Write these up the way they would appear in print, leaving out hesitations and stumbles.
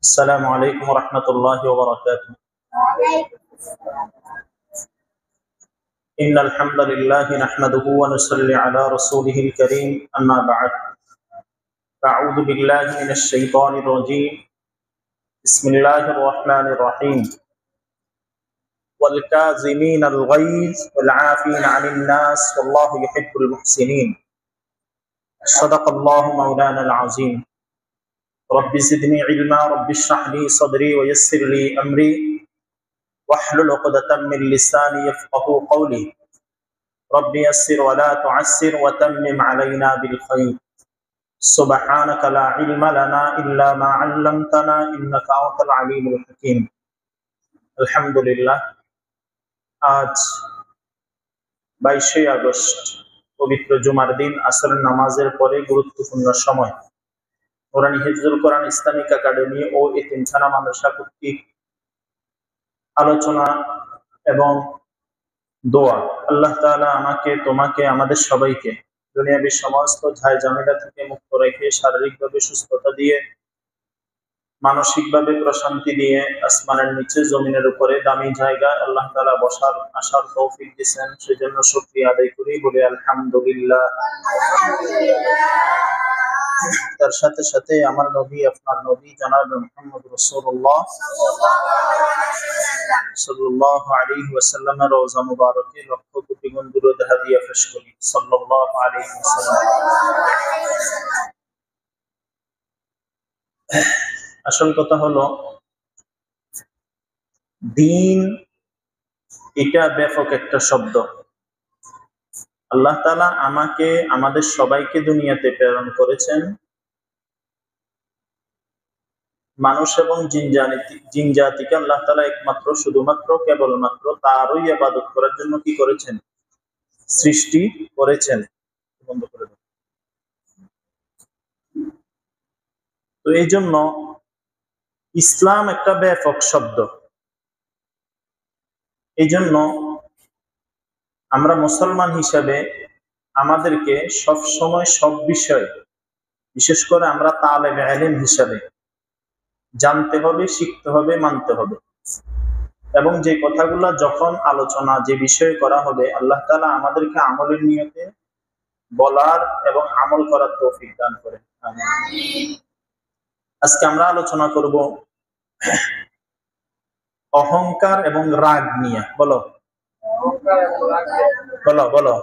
السلام عليكم ورحمة الله وبركاته. إن الحمد لله نحمده ونصلي على رسوله الكريم أما بعد أعوذ بالله من الشيطان الرجيم بسم الله الرحمن الرحيم والكاظمين الغيظ والعافين عن الناس والله يحب المحسنين صدق الله مولانا العظيم رب زدني علما رب اشرح لي صدري ويسر لي أمري واحلل عقدة من لساني يفقهوا قولي رب يسر ولا تعسر وتمم علينا بالخير سبحانك لا علم لنا إلا ما علمتنا إنك أنت العليم الحكيم. الحمد لله আজ 22 আগস্ট পবিত্র জুমার দিন আসর নামাজের পরে গুরুত্বপূর্ণ সময় নুরানি হিফজুল কোরআন ইসলামিক একাডেমি ও এতিমখানা মাদ্রাসা কর্তৃক আলোচনা এবং দোয়া। আল্লাহ তাআলা আমাকে, তোমাকে, আমাদের সবাইকে দুনিয়াবী সমস্ত ঝাই ঝামেলা থেকে মুক্ত রেখে শারীরিকভাবে সুস্থতা দিয়ে, মানসিকভাবে প্রশান্তি দিয়ে আসমানের নিচে জমিনের উপরে দামি জায়গায় আল্লাহ তাআলা বসার আসার তৌফিক দিয়েছেন, সেজন্য শুকরিয়া আদায় করি, বলি আলহামদুলিল্লাহ। তার সাথে সাথে আমার নবী, আপনার নবী জনাব মুহাম্মদ রাসূলুল্লাহ সাল্লাল্লাহু আলাইহি ওয়াসাল্লামের রওজা মুবারকে লক্ষ কোটি গুণ দুরূদ হাদিয়া পেশ করি সাল্লাল্লাহু আলাইহি ওয়াসাল্লাম। আসল কথা হলো, দিন এটা ব্যাপক একটা শব্দ। আল্লাহ তাআলা আমাকে, আমাদের সবাইকে দুনিয়াতে প্রেরণ করেছেন মানুষ এবং জিন জাতিকে আল্লাহ তাআলা একমাত্র, শুধুমাত্র, কেবলমাত্র তারই ইবাদত করার জন্য কি করেছেন? সৃষ্টি করেছেন। বন্ধ করে দাও। তো এই জন্য ইসলাম একটা ব্যাপক শব্দ। এই জন্য আমরা মুসলমান হিসাবে আমাদেরকে সব সময় সব বিষয়, বিশেষ করে আমরা তালেবে ইলম হিসাবে জানতে হবে, শিখতে হবে, মানতে হবে। এবং যে কথাগুলো যখন আলোচনা, যে বিষয়ে করা হবে, আল্লাহ তাআলা আমাদেরকে আমলের নিয়তে বলার এবং আমল করার তৌফিক দান করেন। আমিন। আজকে আমরা আলোচনা করব অহংকার এবং রাগ নিয়ে। বলো বলো বলো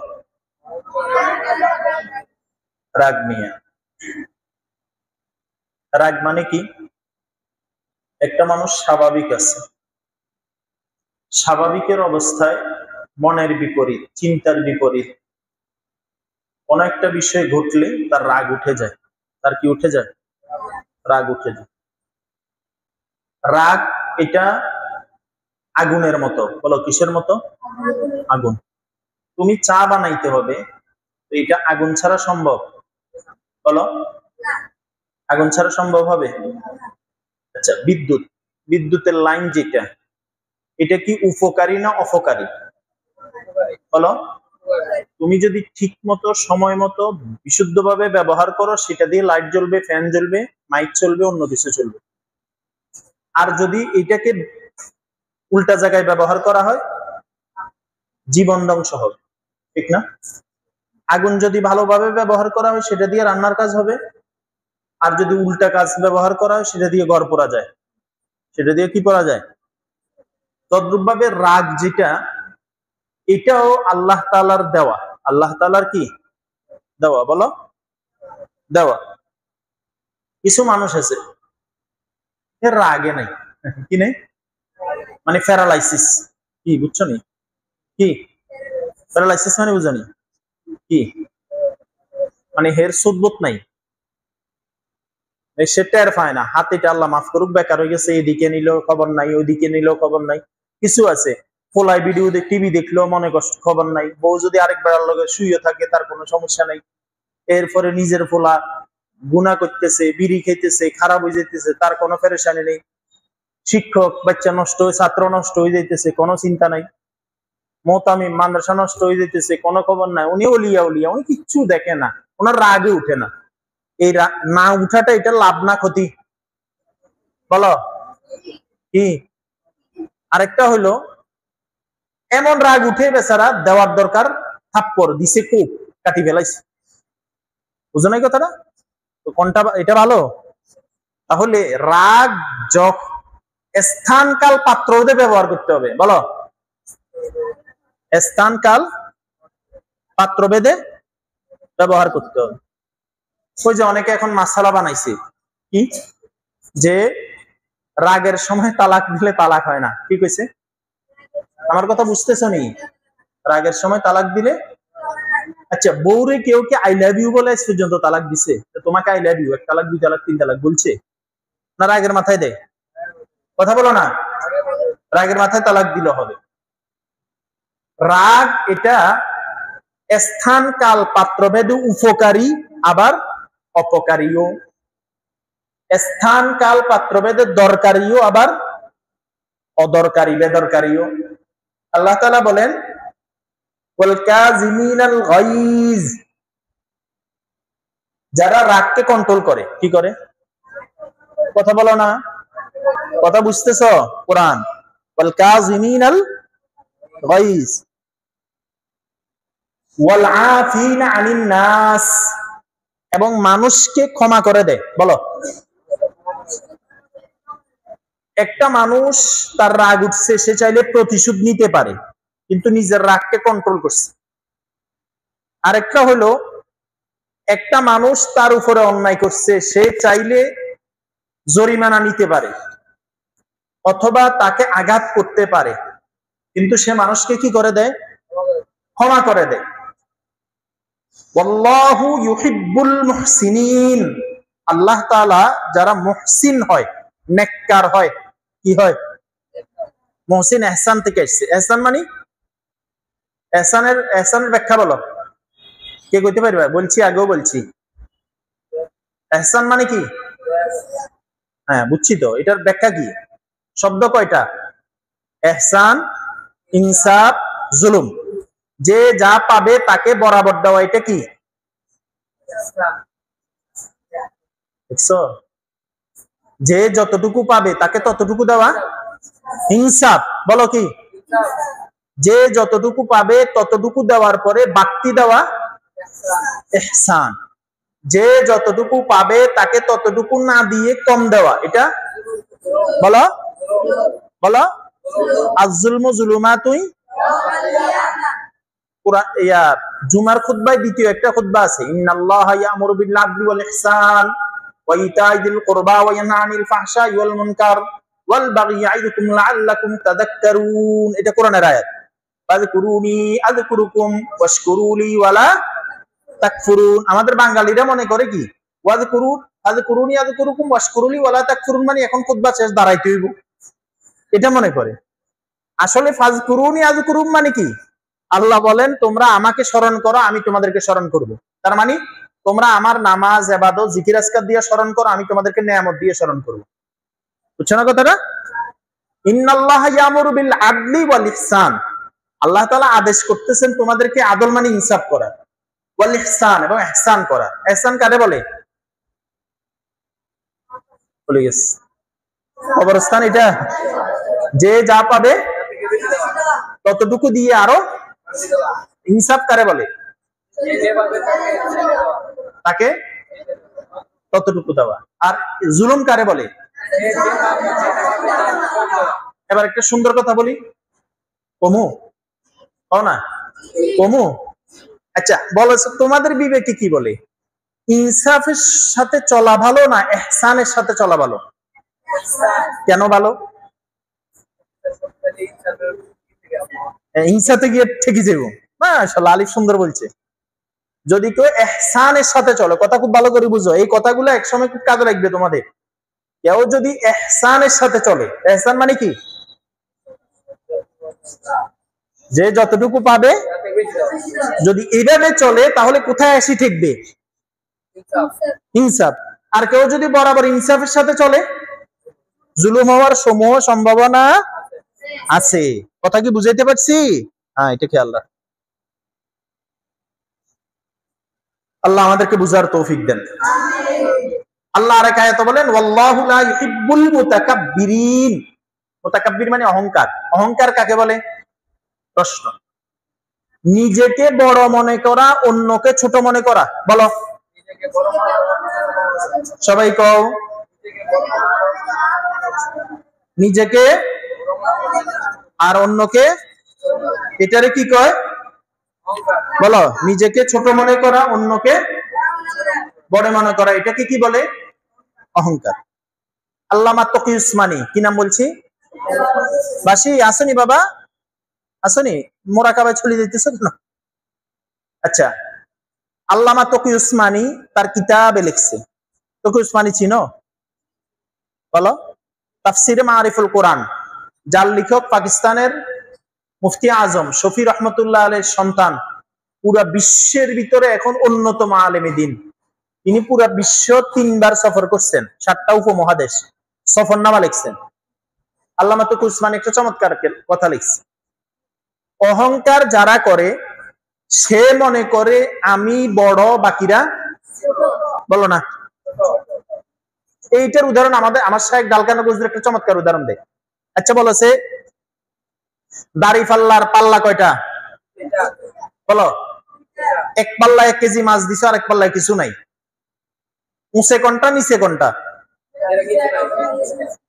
রাগ নিয়ে। রাগ মানে কি? একটা মানুষ স্বাভাবিক আছে, স্বাভাবিকের অবস্থায় মনের বিপরীত, চিন্তার বিপরীত কোন একটা বিষয় ঘটলে তার রাগ উঠে যায়। তার কি উঠে যায়? রাগ উঠে যায়। রাগ এটা আগুনের মতো। বলো কিসের মতো? আগুন। তুমি চা বানাইতে হবে, তো এটা আগুন ছাড়া সম্ভব? বলো, আগুন ছাড়া সম্ভব হবে? আচ্ছা, বিদ্যুতের লাইন যেটা, এটা কি উপকারী না অপকারী? বলো। তুমি যদি ঠিক মতো, সময় মতো, বিশুদ্ধভাবে ব্যবহার করো, সেটা দিয়ে লাইট জ্বলবে, ফ্যান জ্বলবে, মাইক চলবে, অন্য কিছু চলবে। আর যদি এটাকে উল্টা জায়গায় ব্যবহার করা হয়, জীবন ধ্বংস হবে। ঠিক না? আগুন যদি ভালোভাবে ব্যবহার করা হয়, সেটা দিয়ে রান্নার কাজ হবে। আর যদি উল্টা কাজ ব্যবহার করা হয়, সেটা দিয়ে ঘর পোড়া যায়। সেটা দিয়ে কি পোড়া যায়? তদ্রূপভাবে রাগ যেটা, এটাও আল্লাহ তাআলার দেওয়া। আল্লাহ তাআলার কি দেওয়া? বলো, দেওয়া। কিছু মানুষ আছে এর রাগে নাই, কি নেই, মানে প্যারালাইসিস। কি বুঝছো নি? কি প্যারালাইসিস মানে? বুঝানি কি? মানে হের সুদবোধ নাই, সে টের পায় না। হাতিটা আল্লাহ মাফ করুক, বেকার হয়ে গেছে, এদিকে নিলেও খবর নাই, ওইদিকে নিলেও খবর নাই। কিছু আছে ফোলাই ভিডিও, টিভি দেখলেও মনে কষ্ট, খবর নাই। বউ যদি আরেকবার লগে শুয়ে থাকে, তার কোনো সমস্যা নাই। এরপরে নিজের ফোলা গুনাহ করতেছে, বিড়ি খেতেছে, খারাপ হয়ে যেতেছে, তার কোনো পেরেশানি নেই। শিক্ষক বাচ্চা নষ্ট হয়ে, ছাত্র নষ্ট হয়ে যাইতেছে, কোনো চিন্তা নাই। মোহতামিম মাদ্রাসা নষ্ট হয়ে যাইতেছে, কোনো খবর নাই। উনি ওলিয়া উলিয়া, উনি কিচ্ছু দেখে না, ওনার রাগে উঠে না। এই না উঠাটা, এটা লাভ না ক্ষতি? বলো কি? আরেকটা হলো এমন রাগ উঠে বেচারা দেওয়ার দরকার থাপ্পড় দিছে, খুব কাটি ফেলাইছে। বুঝো নাই কথাটা? তো কোনটা এটা ভালো? তাহলে রাগ স্থান কাল পাত্র ভেদে ব্যবহার করতে হবে। বলো, স্থান কাল পাত্র ভেদে ব্যবহার করতে হবে। ওই যে অনেকে এখন মাসালা বানাইছে কি, যে রাগের সময় তালাক দিলে তালাক হয় না। কি কইছে? আমার কথা বুঝতেছ নি? রাগের সময় তালাক দিলে, আচ্ছা বউরে কেউ কি আই লাভ ইউ বলে পর্যন্ত তালাক দিছে? তোমাকে আই লাভ ইউ, এক তালাক, দুই তালাক, তিন তালাক বলছে না? রাগের মাথায় দেয়? কথা বলো না, রাগের মাথায় তালাক দিলে হবে। রাগ এটা স্থান কাল পাত্রভেদে উপকারী আবার অপকারীও, স্থান কাল পাত্রভেদে দরকারিও আবার অদরকারি, বেদরকারিও। আল্লাহ তাআলা বলেন ওয়াল কাযিমিনাল গায়জ, যারা রাগকে কন্ট্রোল করে। কি করে? কথা বলো না, কথা বুঝতেছ? কোরআন ওয়াল কাযিমিনাল গায়জ ওয়াল আফিনা আনিন নাস, এবং মানুষকে ক্ষমা করে দেয়। বলো, একটা মানুষ তার রাগ উঠছে, সে চাইলে প্রতিশোধ নিতে পারে, কিন্তু নিজের রাগকে কন্ট্রোল করছে। আরেকটা হলো একটা মানুষ তার উপরে অন্যায় করছে, সে চাইলে জরিমানা নিতে পারে অথবা তাকে আঘাত করতে পারে, কিন্তু সে মানুষকে কি করে দেয়? ক্ষমা করে দেয়। ওয়াল্লাহু ইউহিব্বুল মুহসিনিন, আল্লাহ তাআলা যারা মুহসিন হয়, নেককার হয়, কি হয়? মুহসিন ইহসান থেকে আসছে। ইহসান মানে ইহসানের ব্যাখ্যা বলো, কে কইতে পারবে? বলছি, আগেও বলছি, ইহসান মানে কি? হ্যাঁ বুঝছি তো, এটার ব্যাখ্যা কি? শব্দ কয়টা? ইহসান, ইনসাফ, জুলুম। যে যা পাবে তাকে বরাবর দেওয়া, এটা কি? যে যতটুকু পাবে তাকে ততটুকু দেওয়া ইনসাফ। বলো কি? যে যতটুকু পাবে ততটুকু দেওয়ার পরে বাড়তি দেওয়া ইহসান। যে যতটুকু পাবে তাকে ততটুকু না দিয়ে কম দেওয়া, এটা বলো, বলো আয-যুলমু যুলুমাতুন। জুমার খুতবায় দ্বিতীয় একটা খুতবা আছে, ইন্নাল্লাহা ইয়া'মুরু বিল আদলি ওয়াল ইহসান ওয়া ইতা'i যিল কুরবা ওয়া ইয়ানহা আনিল ফাহশাই ওয়াল মুনকার ওয়াল বাগই ইয়া'iদুকুম লাআল্লাকুম তাযাক্কারুন। এটা কোরআনের আয়াত। ফাযকুরুনি আযকুরুকুম ওয়াশকুরুলি ওয়ালা তাকফুরুন। আমাদের বাঙালিরা মনে করে কি, ফাযকুরুনি আযকুরুকুম ওয়াশকুরুলি ওয়ালা তাকফুরুন মানে এখন খুতবা শেষ, দাঁড়াইতে হইব, এটা মনে করে। আসলে ফাযকুরুনি আযকুরুম মানে কি? আল্লাহ বলেন তোমরা আমাকে স্মরণ করো, আমি তোমাদেরকে স্মরণ করব। তার মানে তোমরা আমার নামাজ, ইবাদত, জিকির আজকার দিয়ে স্মরণ করো, আমি তোমাদেরকে নিয়ামত দিয়ে স্মরণ করব। বুঝছো না কথাটা? ইন্নাল্লাহা ইয়া'মুরু বিল আদলি ওয়াল ইহসান, আল্লাহ তাআলা আদেশ করতেছেন তোমাদেরকে আদল মানে ইনসাফ করা, ওয়াল ইহসান এবং ইহসান করা। ইহসান কারে বলে? বলে গেছে কবরস্থান, এটা যে যা পাবে ততটুকু দিয়ে আরো ইনসাফ কারে বলে? তাকে ততটুকু দেওয়া। আর জুলুম কারে বলে? এবার একটা সুন্দর কথা বলি, কমু কও না, কমু। আচ্ছা বলো, তোমাদের বিবেকে কি বলে, ইনসাফের সাথে চলা ভালো না ইহসানের সাথে চলা ভালো? কেন ভালো? ইনসাফে গিয়ে ঠেকে যাবো। মাশাআল্লাহ, আলিফ সুন্দর বলছে। যদি কেউ ইহসানের সাথে চলে, কথা খুব ভালো করে বুঝো, এই কথাগুলো একসময় খুব কাজে লাগবে তোমাদের। কেউ যদি ইহসানের সাথে চলে, ইহসান মানে কি? যে যতটুকু পাবে যদি এইভাবে চলে, তাহলে কোথায় আসি ঠেকবে? ইনসাফ। আর কেউ যদি বরাবর ইনসাফের সাথে চলে, জুলুম হওয়ার সমূহ সম্ভাবনা আছে। কথা কি বুঝাইতে পারছি? হ্যাঁ, এটা খেয়াল রাখ। আল্লাহ আমাদেরকে বুঝার তৌফিক দেন। আল্লাহ আরেক আয়াতে বলেন ওয়াল্লাহু লা ইউহিব্বুল মুতাকাব্বিরিন। মুতাকাব্বির মানে অহংকার। অহংকার কাকে বলে? প্রশ্ন। নিজেকে বড় মনে করা, অন্যকে ছোট মনে করা। বলো সবাই কও। নিজেকে আর অন্যকে, এটারে কি কয়? বলো। নিজেকে ছোট মনে করা, অন্যকে বড় মনে করা, এটাকে কি বলে? অহংকার। আল্লামা তকি উসমানী, কি নাম বলছি? বাসি আসেনি বাবা, আসেনি? মোরাকাবায় চলে যাইতেছে কেন? আচ্ছা, আল্লামা তকি উসমানী তার কিতাবে লিখছে। তকি উসমানী চিনো? বলো। তাফসিরে মারিফুল কোরআন, যার লেখক পাকিস্তানের মুফতি আজম শফি রহমতুল্লাহ আলের সন্তান, পুরা বিশ্বের ভিতরে এখন অন্যতম আলেমে দ্বীন। তিনি পুরা বিশ্ব 3 বার সফর করছেন, 7টা উপমহাদেশ, সফরনামা লিখছেন। আল্লামা তকি উসমানী একটা চমৎকার কথা লিখছে, অহংকার যারা করে সে মনে করে আমি বড়, বাকিরা বলো না। এইটার উদাহরণ আমার শায়েখ দালকানা গুজরি একটা চমৎকার উদাহরণ দেয়। আচ্ছা বলেছে, দাড়ি পাল্লার পাল্লা কয়টা? বলো। এক পাল্লা 1 কেজি মাছ দিছো, আর এক পাল্লায় কিছু নাই। উঁচে কোনটা, নিচে কোনটা?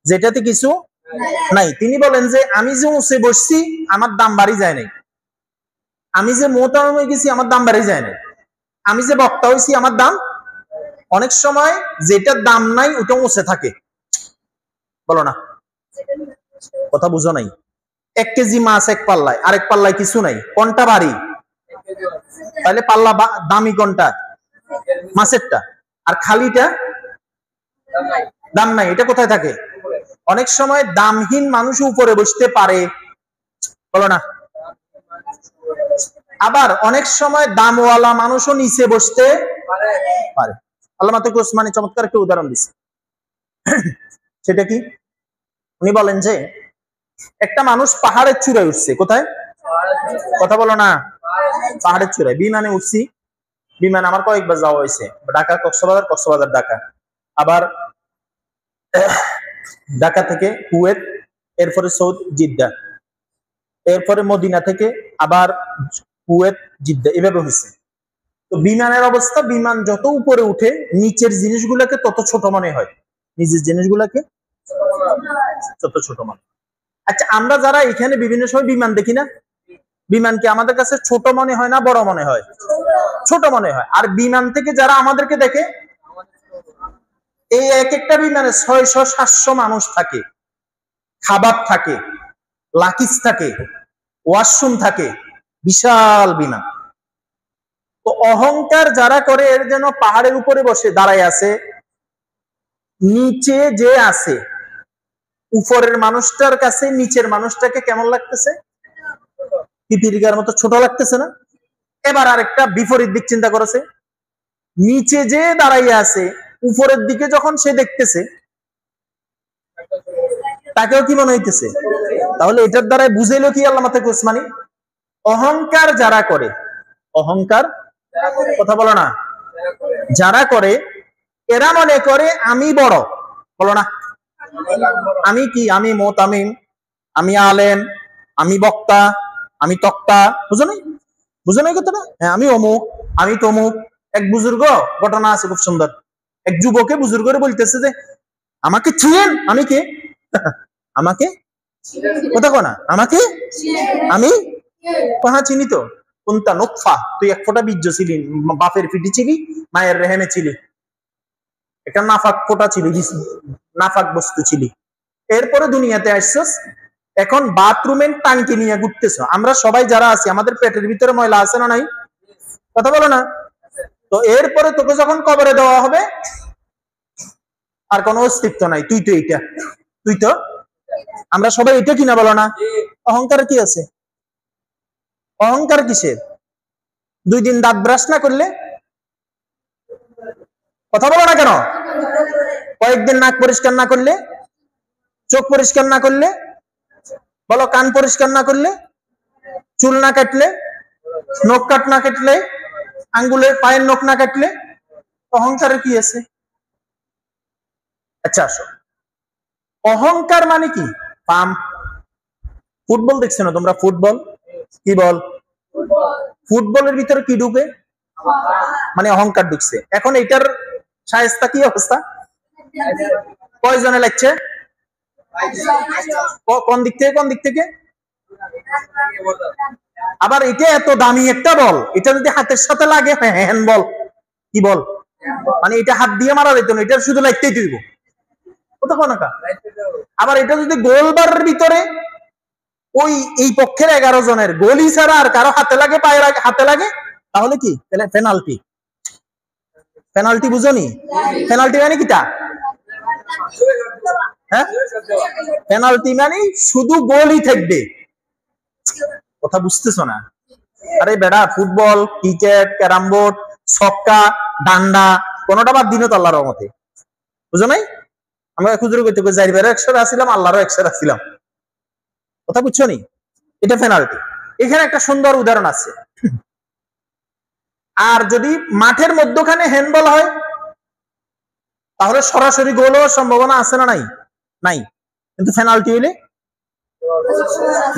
যেটাতে কিছু নাই। তিনি বলেন যে আমি যে উঁচে বসছি আমার দাম বাড়ি যায় নাই, আমি যে মোহতারাম হয়ে গেছি আমার দাম বাড়ি যায় নাই, আমি যে বক্তা হয়েছি আমার দাম। অনেক সময় যেটার দাম নাই ওটা উঁচে থাকে। বলো না, কথা বুঝো নাই? 1 কেজি মাছ এক পাল্লায়, আরেক পাল্লায় কিছু নাই, কোনটা ভারী? তাহলে পাল্লা দামি কোনটা? মাছেরটা। আর খালিটা দাম নাই, এটা কোথায় থাকে? অনেক সময় দামহীন মানুষ উপরে বসতে পারে, বলো না। আবার অনেক সময় দামওয়ালা মানুষও নিচে বসতে পারে। আল্লামা তকি উসমানী চমৎকার একটা উদাহরণ দিচ্ছে। সেটা কি? উনি বলেন যে একটা মানুষ পাহাড়ের চূড়ায় উঠছে। কোথায়? কথা বলো না। পাহাড়ের চূড়ায়। বিমানে উঠছি, বিমান আমার কয়েকবার যাওয়া হয়েছে, ঢাকা কক্সবাজার, কক্সবাজার ঢাকা, আবার ঢাকা থেকে কুয়েত, এরপরে সৌদি জিদ্দা, এরপরে মদিনা থেকে আবার কুয়েত জিদ্দা, এভাবে হয়েছে। তো বিমানের অবস্থা, বিমান যত উপরে উঠে নিচের জিনিসগুলোকে তত ছোট মনে হয়, নিচের জিনিসগুলোকে তত ছোট মনে। আচ্ছা, আমরা যারা এখানে বিভিন্ন সময় বিমান দেখি না, বিমানকে আমাদের কাছে ছোট মনে হয় না বড় মনে হয়? ছোট মনে হয়। আর বিমান থেকে যারা আমাদেরকে দেখে, এই এক একটা বিমানে 600-700 মানুষ থাকে, খাবার থাকে, লাকিজ থাকে, ওয়াশরুম থাকে, বিশাল বিমান। তো অহংকার যারা করে এর যেন পাহাড়ের উপরে বসে দাঁড়ায় আছে, নিচে যে আছে উপরের মানুষটার কাছে নিচের মানুষটাকে কেমন লাগতেছে? পিপিলিকার মতো ছোট লাগতেছে না? এবার আরেকটা বিপরীত দিক চিন্তা করেছে, নিচে যে দাঁড়াইয়া আছে উপরের দিকে যখন সে দেখতেছে তাকেও কি মনে হইতেছে? তাহলে এটার দ্বারা বুঝাইলো কি আল্লামা তকি উসমানী? অহংকার যারা করে, অহংকার, কথা বলো না, যারা করে এরা মনে করে আমি বড়, বলো না। আমি কি? আমি মোতামিম, আমি আলেম, আমি বক্তা, আমি তক্তা। বুঝো নাই? বুঝো নাই কথাটা? হ্যাঁ, আমি অমুক, আমি তমুক। এক বুজুর্গ ঘটনা আছে খুব সুন্দর, এক যুবকে বুজুর্গরে বলতেছে যে আমাকে ছিলেন। আমি কে? আমাকে কথা কো না, আমাকে আমি হ্যাঁ চিনি তো। কোনটা? নোৎফা। তুই এক ফোঁটা বীর্য ছিলি, বাপের পিঠে ছিলি, মায়ের রেহেমে ছিলি, একটা নাফাক ফোঁটা ছিলি, নাফাক বস্তু ছিলি। এরপরে দুনিয়াতে আসছস, এখন বাথরুমের টাঙ্কি নিয়ে ঘুরতেছ। আমরা সবাই যারা আছি আমাদের পেটের ভিতরে ময়লা আছে না নাই? কথা বলো না। তো এরপরে তোকে যখন কবরে দেওয়া হবে আর কোনো অস্তিত্ব নাই, তুই তো এইটা, তুই তো, আমরা সবাই এটা কিনা, বলো না। অহংকার কি আছে? অহংকার কিসের? 2 দিন দাঁত ব্রাশ না করলে, কথা বলো না কেন? কয়েকদিন নাক পরিষ্কার না করলে, চোখ পরিষ্কার না করলে, বলো, কান পরিষ্কার না করলে, চুল না কাটলে, নখ কাট না কাটলে, আঙ্গুলের পায়ের নখ না কাটলে, অহংকারের কি আছে? আচ্ছা আসো, অহংকার মানে কি? পাম। ফুটবল দেখছো না তোমরা? ফুটবল কি বল? ফুটবলের ভিতরে কি ঢুকে? মানে অহংকার ঢুকছে। এখন এটার শায়েস্তা কি অবস্থা? কয়জনে লাগছে? কোন দিক থেকে কোন দিক থেকে? আবার এটা এত দামি একটা বল, এটা যদি হাতের সাথে লাগে হ্যান্ড বল। কি বল? মানে এটা হাত দিয়ে মারা যেত না, এটা শুধু লাগতেই দিব। আবার এটা যদি গোলবারের ভিতরে ওই এই পক্ষের 11 জনের গোলই ছাড়া আর কারো হাতে লাগে, পায়ে লাগে, হাতে লাগে, তাহলে কি? পেনাল্টি। পেনাল্টি বুঝনি? পেনাল্টি মানে কিটা? হ্যাঁ, পেনাল্টি মানে শুধু গোলই থাকবে। কথা বুঝতেছো না? আরে বেড়া, ফুটবল, ক্রিকেট, ক্যারাম বোর্ড, ছক্কা, ডান্ডা কোনটা বাদ দিন তো আল্লাহর রহমতে। বুঝো নাই? আমরা খুচরো করতে যাইবারও 100 আসছিলাম, আল্লাহরও 100 আসছিলাম। কথা বুঝছো নি? এটা পেনাল্টি। এখানে একটা সুন্দর উদাহরণ আছে। আর যদি মাঠের মধ্যখানে হ্যান্ডবল হয় তাহলে সরাসরি গোল হওয়ার সম্ভাবনা আছে না নাই? নাই। কিন্তু পেনাল্টি হইলে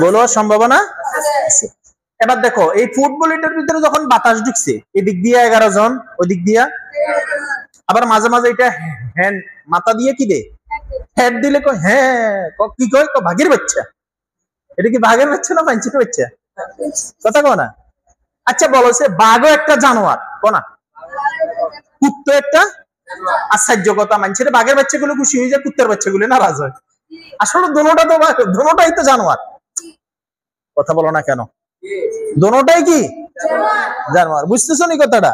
গোল হওয়ার সম্ভাবনা আছে। এবার দেখো, এই ফুটবল এটার ভিতরে যখন বাতাস ঢুকছে, এদিক দিয়ে 11 জন, ওই দিক দিয়া, আবার মাঝে মাঝে এটা হ্যান্ড মাথা দিয়ে কি দে, হেড দিলে কয় হ্যাঁ, কি কয় ভাগের বাচ্চা। এটা কি ভাগের বাচ্চা না পাঞ্চির বাচ্চা? কথা কো না? আচ্ছা বলো, সে বাঘও একটা জানোয়ার কোনা, কুত্তো একটা আশ্চর্য কথা, মানুষের বাঘের বাচ্চাগুলো খুশি হয়ে যায়, কুত্তার বাচ্চাগুলো নারাজ হয়। আসলে দোনোটাই তো জানোয়ার। কথা বলো না কেন? দোনোটাই কি জানোয়ার? বুঝতেছো নি কথাটা?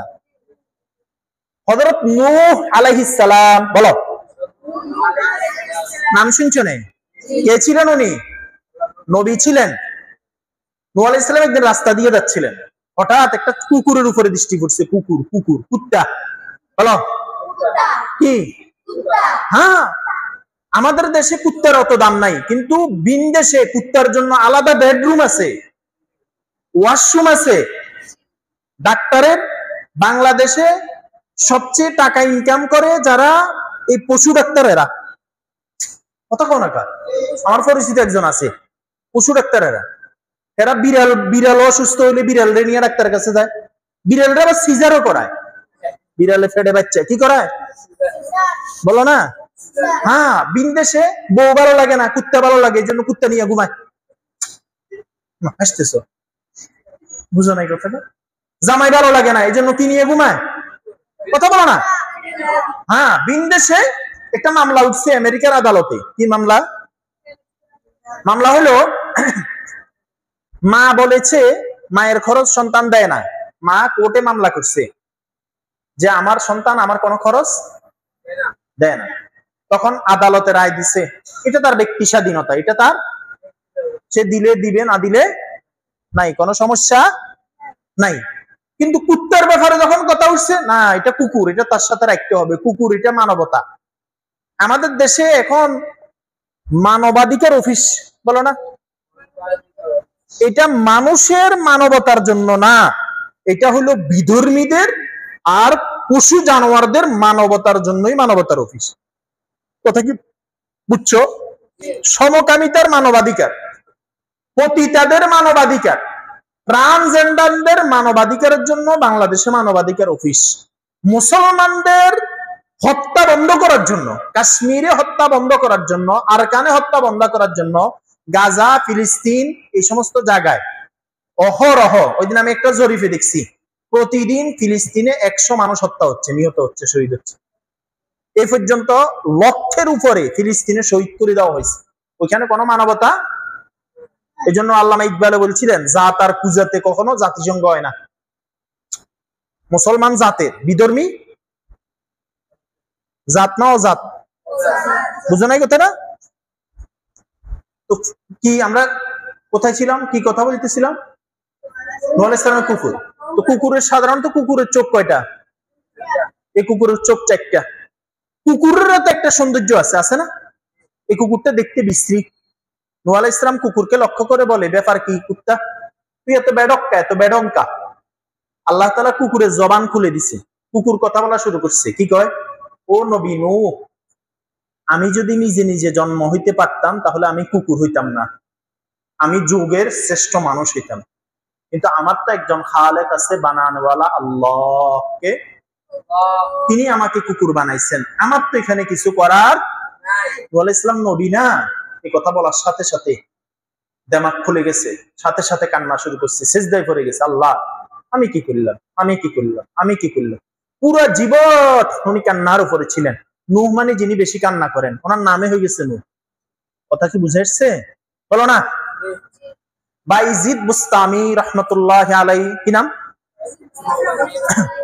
হযরত নূহ আলাইহিস সালাম, বলো নাম শুনছো নে? কে ছিলেন উনি? নবী ছিলেন। নূহ আলাইহিস সালাম একদিন রাস্তা দিয়ে যাচ্ছিলেন, হঠাৎ একটা কুকুরের উপরে দৃষ্টি পড়ছে। কুত্তা। বলো কি? হ্যাঁ, আমাদের দেশে কুত্তার অত দাম নাই, কিন্তু বিন দেশে কুত্তার জন্য আলাদা বেডরুম আছে, ওয়াশরুম আছে। ডাক্তারের বাংলাদেশে সবচেয়ে টাকা ইনকাম করে যারা এই পশু ডাক্তারেরা। কথা কও না কা? আমার পরিচিত একজন আছে, পশু ডাক্তারেরা। এরা বিড়াল অসুস্থ হইলে বিড়াল নিয়ে ডাক্তারের কাছে যায়, বিড়ালরা আবার সিজারও করায়। বিড়ালে ফেডে বাচ্চা কি করায় বলো না? হ্যাঁ, বিন্দেশে বউ ভালো লাগে না, কুত্তা ভালো লাগে, এই জন্য কুত্তা নিয়ে ঘুমায়। হাসতেছ, বুঝো নাই কথাটা? জামাই ভালো লাগে না, এই জন্য কি নিয়ে ঘুমায়? কথা বলো না? হ্যাঁ, বিন্দেশে একটা মামলা উঠছে আমেরিকার আদালতে। কি মামলা? মামলা হলো মা বলেছে মায়ের খরচ সন্তান দেয় না। মা কোর্টে মামলা করছে যে আমার সন্তান আমার কোনো খরচ দেয় না। তখন আদালতে রায় দিছে এটা তার ব্যক্তি স্বাধীনতা, এটা তার, সে দিলে দিবে, না দিলে নাই, কোনো সমস্যা নাই। কিন্তু কুত্তার ব্যাপারে যখন কথা উঠছে, না এটা কুকুর, এটা তার সাথে রাখতে হবে, কুকুর, এটা মানবতা। আমাদের দেশে এখন মানবাধিকার অফিস, বলো না? এটা মানুষের মানবতার জন্য না, এটা হলো বিধর্মীদের আর পশু জানোয়ারদের মানবতার জন্যই মানবতার অফিস। কথা কি বুঝছো? সমকামিতার মানবাধিকার, পতিতাদের মানবাধিকার, ট্রান্সজেন্ডারদের মানবাধিকারের জন্য বাংলাদেশে মানবাধিকার অফিস। মুসলমানদের হত্যা বন্ধ করার জন্য, কাশ্মীরে হত্যা বন্ধ করার জন্য, আরকানে হত্যা বন্ধ করার জন্য, গাজা, ফিলিস্তিন এই সমস্ত জায়গায় অহরহ, ওই দিন আমি একটা জরিপে দেখছি, প্রতিদিন ফিলিস্তিনে 100 মানুষ হত্যা হচ্ছে, নিহত হচ্ছে, শহীদ হচ্ছে। এই পর্যন্ত লক্ষের উপরে ফিলিস্তিনে শহীদ করে দেওয়া হয়েছে। ওইখানে কোনো মানবতা। এই জন্য আল্লামা ইকবালে বলছিলেন, জাত আর পূজাতে কখনো জাতিসংঘ হয় না। মুসলমান জাতের বিধর্মী জাত না, অজাত। বুঝো নাই কথাটা? তো কি আমরা কোথায় ছিলাম, কি কথা বলতেছিলাম? নূহ আলাইহিস সালামের কুকুর। তো কুকুরের সাধারণত কুকুরের চোখ কয়টা? এই কুকুরের চোখ 4টা। কুকুরেরও তো একটা সৌন্দর্য আছে, আছে না? এই কুকুরটা দেখতে বিশ্রী। নূহ আলাইহিস সালাম কুকুরকে লক্ষ্য করে বলে, ব্যাপার কি কুত্তা, তুই এত বেডক্কা, এত বেডঙ্কা? আল্লাহ তাআলা কুকুরের জবান খুলে দিছে, কুকুর কথা বলা শুরু করছে। কি কয়? ও নবী নূহ, আমি যদি নিজে নিজে জন্ম হইতে পারতাম তাহলে আমি কুকুর হইতাম না, আমি যুগের শ্রেষ্ঠ মানুষ হইতাম। কিন্তু আমার তো একজন খালেক আছে, বানানওয়ালা আল্লাহকে, তিনি আমাকে কুকুর বানাইছেন, আমার তো এখানে কিছু করার বলে। ইসলাম নবী না, এই কথা বলার সাথে সাথে দেমাগ খুলে গেছে, সাথে সাথে কান্না শুরু করছে, সেজদায় পড়ে গেছে, আল্লাহ আমি কি করলাম, আমি কি করলাম, আমি কি করলাম। পুরো জীবন উনি কান্নার উপরে ছিলেন। নূহ মানে যিনি বেশি কান্না করেন, ওনার নামে হয়ে গেছে নূহ। কথা কি বুঝে এসছে? বলো না। বাইজিদ বুস্তামি রহমতুল্লাহ আলাই, কি নাম,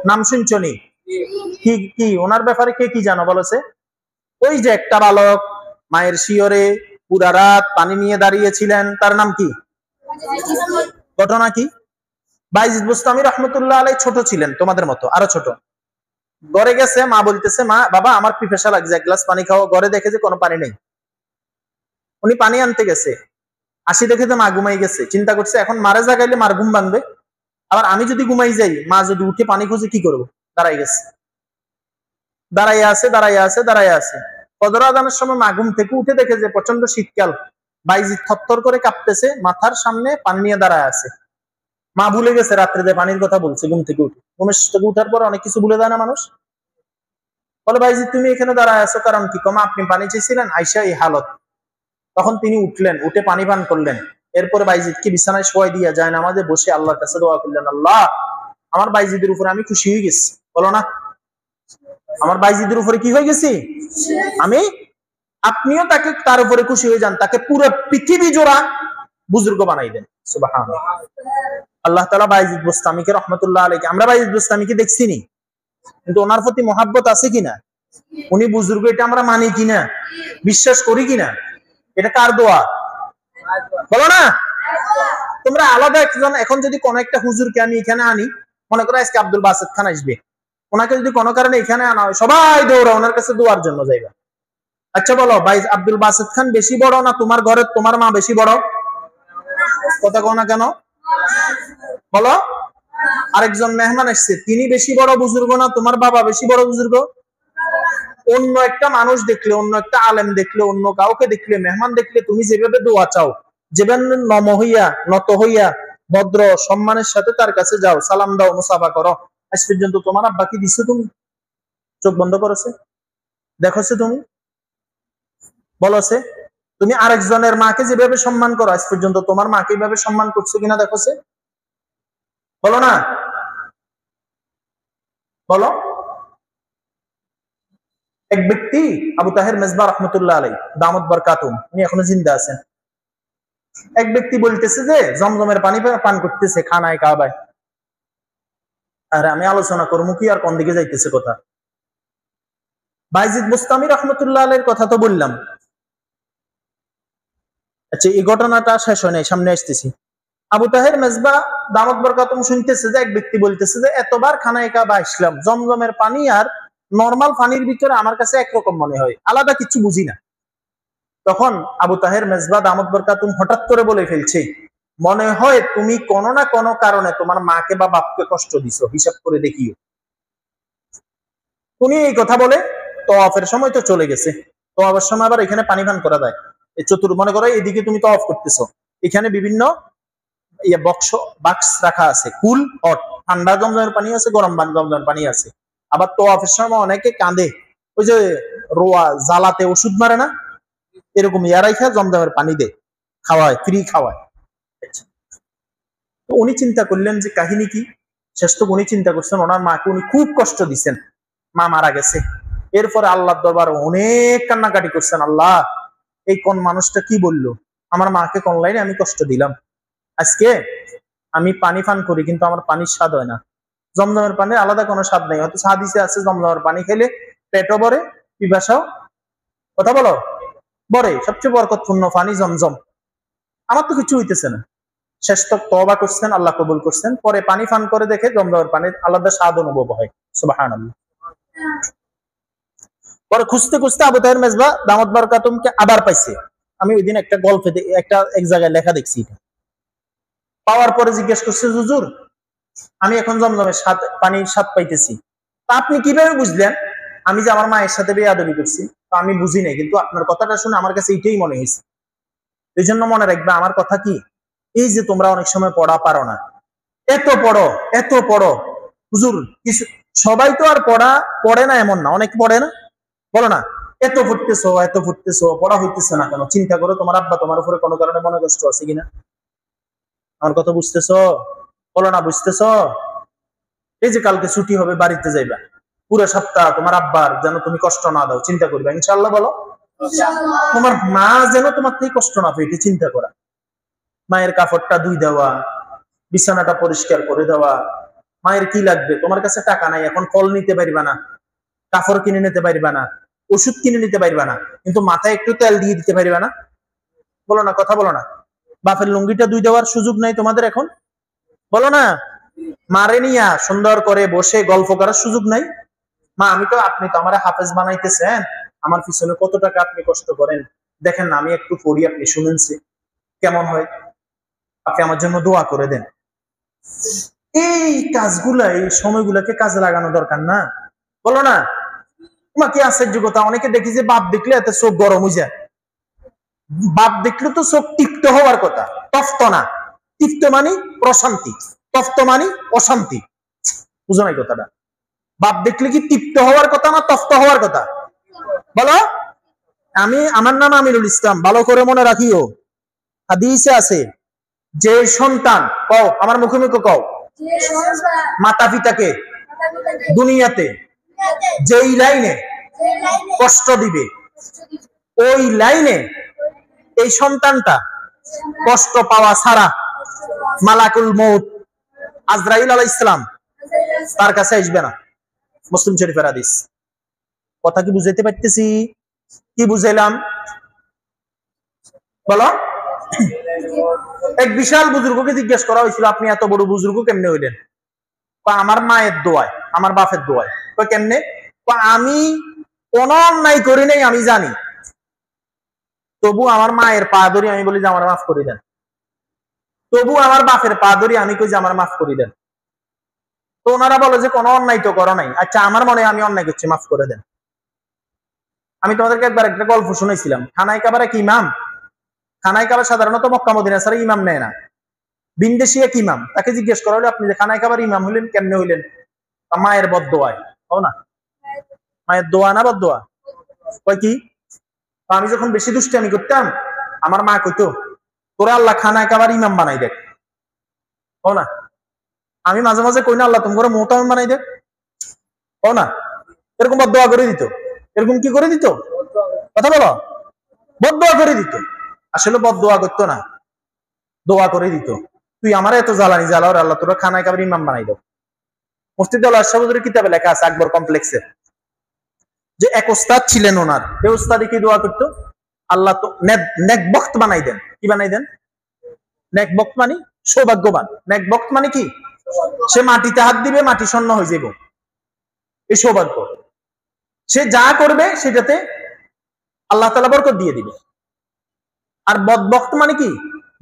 নাম শুনছনি? কি কি ওনার ব্যাপারে কে কি জানো বলেছে? ওই যে একটা বালক মায়ের শিয়রে পুরা রাত পানি নিয়ে দাঁড়িয়েছিলেন, তার নাম কি? ঘটনা কি? বাইজিদ বুস্তামি রহমতুল্লাহ আলাই ছোট ছিলেন, তোমাদের মতো আরো ছোট। ঘরে গেছে, মা বলতেছে, মা বাবা আমার পিপাসা লাগছে, এক গ্লাস পানি খাও। ঘরে দেখে যে কোনো পানি নেই। উনি পানি আনতে গেছে, আসি দেখে তো মা ঘুমাই গেছে। চিন্তা করছে এখন মারে জাগাইলে মার ঘুম ভাঙবে, আবার আমি যদি ঘুমাই যাই, মা যদি উঠে পানি খুঁজে কি করবো। দাঁড়াই গেছে, দাঁড়াইয়া আছে, দাঁড়াইয়া আছে, দাঁড়াইয়া আছে। ফজর আযানের সময় মা ঘুম থেকে উঠে দেখে যে প্রচন্ড শীতকাল, বাইজিদ থরথর করে কাঁপতেছে, মাথার সামনে পানি নিয়ে দাঁড়ায় আছে। মা ভুলে গেছে রাত্রে যে পানির কথা বলছে ঘুম থেকে উঠে। ঘুমের থেকে উঠার পর অনেক কিছু ভুলে যায় না মানুষ। বলে বাইজিদ তুমি এখানে দাঁড়ায় আছো কারণ কি? কমা আপনি পানি চেয়েছিলেন, আইসা এই হালত। তখন তিনি উঠলেন, উঠে পানি পান করলেন। এরপরে বাইজিদকে বিছানায় শোয়াই দিয়া যায় নামাজে বসে আল্লাহর কাছে দোয়া করলেন, আল্লাহ আমার বাইজিদের উপরে আমি খুশি হয়ে গেছি। বলো না, আমার বাইজিদের উপরে কি হয়ে গেছি আমি। আপনিও তাকে তার উপরে খুশি হয়ে যান, তাকে পুরো পৃথিবী জোড়া বুজুর্গ বানাই দেন। সুবহানাল্লাহ। আল্লাহ তাআলা বাইজিদ বুস্তামিকে রহমতুল্লাহ আলাইহি, আমরা বাইজিদ বুস্তামিকে দেখছিনি, কিন্তু ওনার প্রতি মহাব্বত আছে কিনা, উনি বুজুর্গ এটা আমরা মানি কিনা, বিশ্বাস করি কিনা, এটা কার দোয়া? বলো না। তোমরা আলাদা একজন, এখন যদি কোন একটা হুজুরকে আমি এখানে আনি, মনে করো আজকে আব্দুল বাসেত খান আসবে, ওনাকে যদি কোনো কারণে এখানে আনা হয়, সবাই দৌড়া ওনার কাছে দোয়ার জন্য যাইবা। আচ্ছা বলো ভাই, আব্দুল বাসেত খান বেশি বড় না তোমার ঘরে তোমার মা বেশি বড়? কথা কও না কেন? বলো। আরেকজন মেহমান এসছে, তিনি বেশি বড় বুজুর্গ না তোমার বাবা বেশি বড় বুজুর্গ? অন্য একটা মানুষ দেখলে, অন্য একটা আলেম দেখলে, অন্য কাউকে দেখলে, মেহমান দেখলে তুমি যেভাবে দোয়া চাও, যেভাবে নম হইয়া নত হইয়া ভদ্র সম্মানের সাথে তার কাছে যাও, সালাম দাও, মুসাফা করো, আজ পর্যন্ত তোমার আব্বা কি দিছো? তুমি চোখ বন্ধ করেছে দেখোছে? তুমি বলছে তুমি আরেকজনের মাকে যেভাবে সম্মান করো, আজ পর্যন্ত তোমার মাকে এইভাবে সম্মান করছো কিনা দেখোছে? বলো না। বলো। এক ব্যক্তি আবু তাহের মেজবা রহমতুল্লাহ আলাই দামত বরকাতুম, উনি এখনো জিন্দা আছেন। এক ব্যক্তি বলতেছে যে জমজমের পানি পান করতেছে খানায় কাবায়। আরে আমি আলোচনা করবো কি, আর কোন দিকে যাইতেছে কথা। বাইজিদ বুস্তামি রহমতুল্লাহ আলাইহির কথা তো বললাম। আচ্ছা এই ঘটনাটা শেষ হয় নাই, সামনে আসতেছি। আবু তাহের মেজবা দামত বরকাতুম শুনতেছে যে এক ব্যক্তি বলতেছে যে এতবার খানায় কাবা আসলাম, জমজমের পানি আর নরমাল পানির ভিতরে আমার কাছে একরকম মনে হয়, আলাদা কিছু বুঝি না। তখন আবু তাহের মেজবা দামত বরকাতুম হঠাৎ করে বলে ফেলছে, মনে হয় তুমি কোনো না কোনো কারণে তোমার মাকে বা বাপকে কষ্ট দিছো, হিসাব করে দেখিও। উনি এই কথা বলে তওয়াফের সময় তো চলে গেছে। তওয়াফের সময় আবার এখানে পানি পান করা যায়। এই মনে করো এদিকে তুমি তওয়াফ করতেছো, এখানে বিভিন্ন বাক্স রাখা আছে, কুল হট, ঠান্ডা জমজমের পানি আছে, গরম জমজমের পানি আছে। আবার তওয়াফের সময় অনেকে কাঁদে, ওই যে রোয়া জ্বালাতে ওষুধ মারে না, এরকম ইয়ারাইখা জমজমের পানি দে, খাওয়ায়, ফ্রি খাওয়ায়। তো উনি চিন্তা করলেন যে কাহিনী কি। শেষ তো উনি চিন্তা করছেন ওনার মাকে উনি খুব কষ্ট দিচ্ছেন, মা মারা গেছে। এরপরে আল্লাহর দরবারে অনেক কান্নাকাটি করছেন, আল্লাহ এই কোন মানুষটা কি বললো, আমার মাকে কোন লাইনে আমি কষ্ট দিলাম। আজকে আমি পানি পান করি কিন্তু আমার পানির স্বাদ হয় না, জমজমের পানির আলাদা কোনো স্বাদ নেই। হয়তো হাদিসে আছে জমজমের পানি খেলে পেটও ভরে, পিপাসাও, কথা বলো, ভরে। সবচেয়ে বরকতপূর্ণ পানি জমজম, আমার তো কিছু হইতেছে না। শেষ তো তওবা করছেন, আল্লাহ কবুল করছেন। পরে পানি পান করে দেখে জমজমের পানির আলাদা স্বাদ অনুভব হয়। সুবহানাল্লাহ। পরে খুঁজতে খুঁজতে আবু তাহের মেজবা দামত বরকাতুমকে আবার পাইছে। আমি ওই দিন একটা গল্পে এক জায়গায় লেখা দেখছি, এটা পাওয়ার পরে জিজ্ঞেস করছে, হুজুর আমি এখন জমজমের পানির স্বাদ পাইতেছি, তা আপনি কিভাবে বুঝলেন? আমি যে আমার মায়ের সাথে বেয়াদবি করছি তো আমি বুঝি নাই, কিন্তু আপনার কথাটা শুনে আমার কাছে এইটাই মনে হয়েছে। এই জন্য মনে রাখবে আমার কথা কি, এই যে তোমরা অনেক সময় পড়া পারো না, এত পড়ো হুজুর, কিছু সবাই তো আর পড়ে না এমন না, অনেক পড়ে না, বলো না, এত ফুটতেছো পড়া হইতেছে না কেন? চিন্তা করো তোমার আব্বা তোমার উপরে কোনো কারণে মনে কষ্ট আছে কিনা? আমার কথা বুঝতেছো? বলো না, বুঝতেছো? এই যে কালকে ছুটি হবে, বাড়িতে যাইবা, পুরো সপ্তাহ তোমার আব্বার যেন তুমি কষ্ট না দাও, চিন্তা করবে ইনশাআল্লাহ। বলো তোমার মা যেন তোমার থেকে কষ্ট না পেয়ে, চিন্তা করা। মায়ের কাপড়টা ধুই দেওয়া, বিছানাটা পরিষ্কার করে দেওয়া। মায়ের কি লাগবে? তোমার কাছে টাকা নাই, এখন ফল নিতে পারবা না, কাপড় কিনে নিতে পারবা না, ওষুধ কিনে নিতে পারবা না, কিন্তু মাথায় একটু তেল দিয়ে দিতে পারবা না? বলো না, কথা বলো না। বাপের লুঙ্গিটা ধুই দেওয়ার সুযোগ নাই তোমাদের এখন? বলো না। মারে নিয়া সুন্দর করে বসে গল্প করার সুযোগ নাই? মা আপনি তো আমার হাফেজ বানাইতেছেন, আমার পিছনে কত টাকা আপনি কষ্ট করেন, দেখেন না আমি একটু পড়ি, আপনি শুনেনছি কেমন হয়, আপনি আমার জন্য দোয়া করে দেন। এই কাজগুলা, এই সময়গুলাকে কাজে লাগানো দরকার না? বলো না। তোমাকে আশ্চর্যতা, অনেকে দেখি যে বাপ দেখলে এত চোখ গরম হয়ে যায়। বাপ দেখলে তো চোখ তৃপ্ত হওয়ার কথা, তপ্ত না। তৃপ্ত মানে প্রশান্তি, তপ্ত মানে অশান্তি। বুঝো নাই কথাটা? বাপ দেখলে কি তৃপ্ত হওয়ার কথা না তপ্ত হওয়ার কথা? বলো। আমার নাম আমিরুল ইসলাম, ভালো করে মনে রাখিও। হাদিসে আছে, যে সন্তান, কও আমার মুখে মুখে কও, মাতা পিতাকে দুনিয়াতে যেই লাইনে কষ্ট দিবে, ওই লাইনে এই সন্তানটা কষ্ট পাওয়া ছাড়া মালাকুল মউত আজরাইল আলাইহিস সালাম তার কাছে আসবে না। মুসলিম শরীফের হাদিস। কথা কি বুঝাইতে পারতেছি? কি বুঝাইলাম বলো? এক বিশাল বুজুর্গকে জিজ্ঞেস করা হয়েছিল, আপনি এত বড় বুজুর্গ কেমনে হইলেন? আমার মায়ের দোয়ায়, আমার বাপের দোয়ায়। কেমনে? আমি কোন অন্যায় করি নাই আমি জানি, তবু আমার মায়ের পা ধরি আমি বলি যে আমার মাফ করে দেন, তবু আমার বাপের পা ধরি আমি কই যে আমার মাফ করে দেন। তো ওনারা বলে যে কোনো অন্যায় তো করো নাই, আচ্ছা আমার মনে আমি অন্যায় করছি, মাফ করে দেন। আমি তোমাদেরকে একবার একটা গল্প শুনেছিলাম, খানায় কাবার এক ইমাম, খানায় কাবার সাধারণত মক্কা মদিনা ছাড়া ইমাম নেয় না, বিন্দেশি এক ইমাম। তাকে জিজ্ঞেস করা হলো, আপনি যে খানায় কাবার ইমাম হইলেন কেমনে হইলেন? মায়ের বদদোয়ায়। হও না, মায়ের দোয়া না বদদোয়া? কয় কি? আমি যখন বেশি দুষ্টামি করতাম আমার মা কইতো, তোরা আল্লাহ খানায় কাবার ইমাম বানাই দেখ। হও না। আমি মাঝে মাঝে কই না, আল্লাহ তুমি করে মোহতামিম বানাই দেখ। হও না। এরকম বদদোয়া করে দিত। এরকম কি করে দিত? কথা বলো। বদদোয়া করে দিত। আসলে বদদোয়া করতো না, দোয়া করে দিত, তুই আমার এত জ্বালানি জ্বালাও, আল্লাহ তোরা খানায় কাবার ইমাম বানাই দাও। মুফতি আল আশরাফুদ্দৌলার কিতাবে লেখা আছে, আকবর কমপ্লেক্সে, যে এক ওস্তাদ ছিলেন ওনার, এই ওস্তাদে কি দোয়া করতো? আল্লাহ তো নেকবক্ত বানাই দেন। কি বানাই দেন? নেকবক্ত মানে সৌভাগ্যবান। নেকবক্ত মানে কি? সে মাটিতে হাত দিবে, মাটি শূন্য হয়ে যাবে, এই সৌভাগ্য। সে যা করবে সেটাতে আল্লাহ তাআলা বরকত দিয়ে দিবে। আর বদবক্ত মানে কি?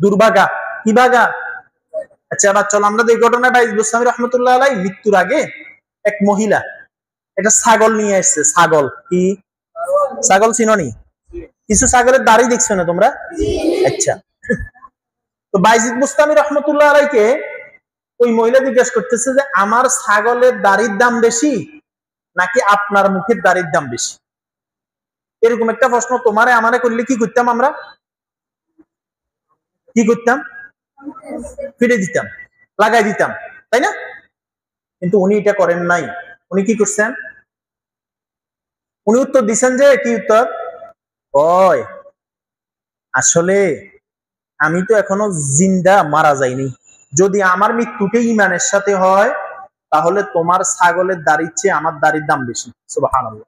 দুর্ভাগা, কি ভাগা। আচ্ছা এবার চলো আমরা এই ঘটনাটা, বুস্তামি রহমতুল্লাহ আলাইহি মৃত্যুর আগে এক মহিলা একটা ছাগল নিয়ে আসছে। ছাগল কি? ছাগল চিনোনি? কিছু ছাগলের দাড়ি দেখছো না তোমরা? আচ্ছা, তো বাইজিদ বুস্তামি রহমতুল্লাহ আলাইহিকে ওই মহিলা জিজ্ঞেস করতেছে যে আমার ছাগলের দাড়ির দাম বেশি নাকি আপনার মুখের দাড়ির দাম বেশি? এরকম একটা প্রশ্ন তোমারে আমারে করলে কি করতাম আমরা? কি করতাম? ফিরে দিতাম, লাগাই দিতাম, তাই না? কিন্তু উনি এটা করেন নাই। উনি কি করছেন? উনি উত্তর দিচ্ছেন যে, কি উত্তর? ওই আসলে আমি তো এখনো জিন্দা, মারা যাইনি। যদি আমার মৃত্যুটা ঈমানের সাথে হয় তাহলে তোমার ছাগলের দাড়ির চেয়ে আমার দাড়ির দাম বেশি। সুবহানাল্লাহ।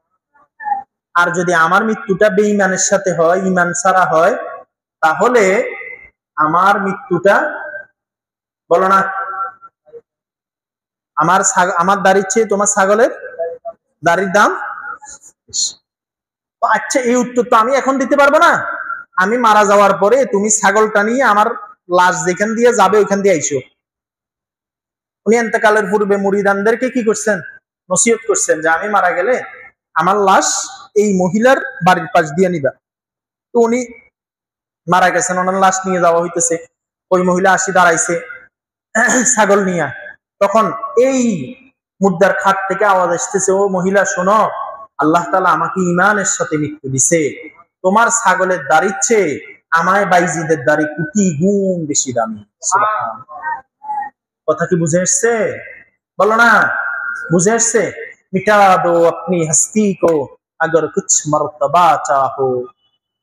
আর যদি আমার মৃত্যুটা বেঈমানের সাথে হয়, ঈমান ছাড়া হয়, তাহলে আমার মৃত্যুটা, বলো না, আমার দাড়ির চেয়ে তোমার ছাগলের দাড়ির দাম বেশি। আচ্ছা এই উত্তর তো আমি এখন দিতে পারবো না। আমি মারা যাওয়ার পরে তুমি ছাগলটা নিয়ে আমার লাশ যেখান দিয়ে যাবে ওইখান দিয়ে আইসো। উনি ইন্তেকালের পূর্বে মুরিদানদেরকে কি করছেন? নসিহত করছেন যে আমি মারা গেলে আমার লাশ এই মহিলার বাড়ির পাশ দিয়ে নিবা। তো উনি মারা গেছেন, ওনার লাশ নিয়ে যাওয়া হইতেছে। ওই মহিলা আসি দাঁড়াইছে ছাগল নিয়ে। তখন এই মুদ্রার খাট থেকে আওয়াজ আসতেছে, ও মহিলা শোনো, আল্লাহ তাআলা আমাকে ঈমানের সাথে মৃত্যু দিছে, তোমার ছাগলের দাড়ির চেয়ে আমায় বাইজিদের দাড়ি কোটি গুণ বেশি দামি। সুবহানাল্লাহ। কথা কি বুঝে আসছে? বলো না, বুঝে আসছে? মিটা দো আপনি হস্তি কো আগর কুছ মর্তবা চাহো,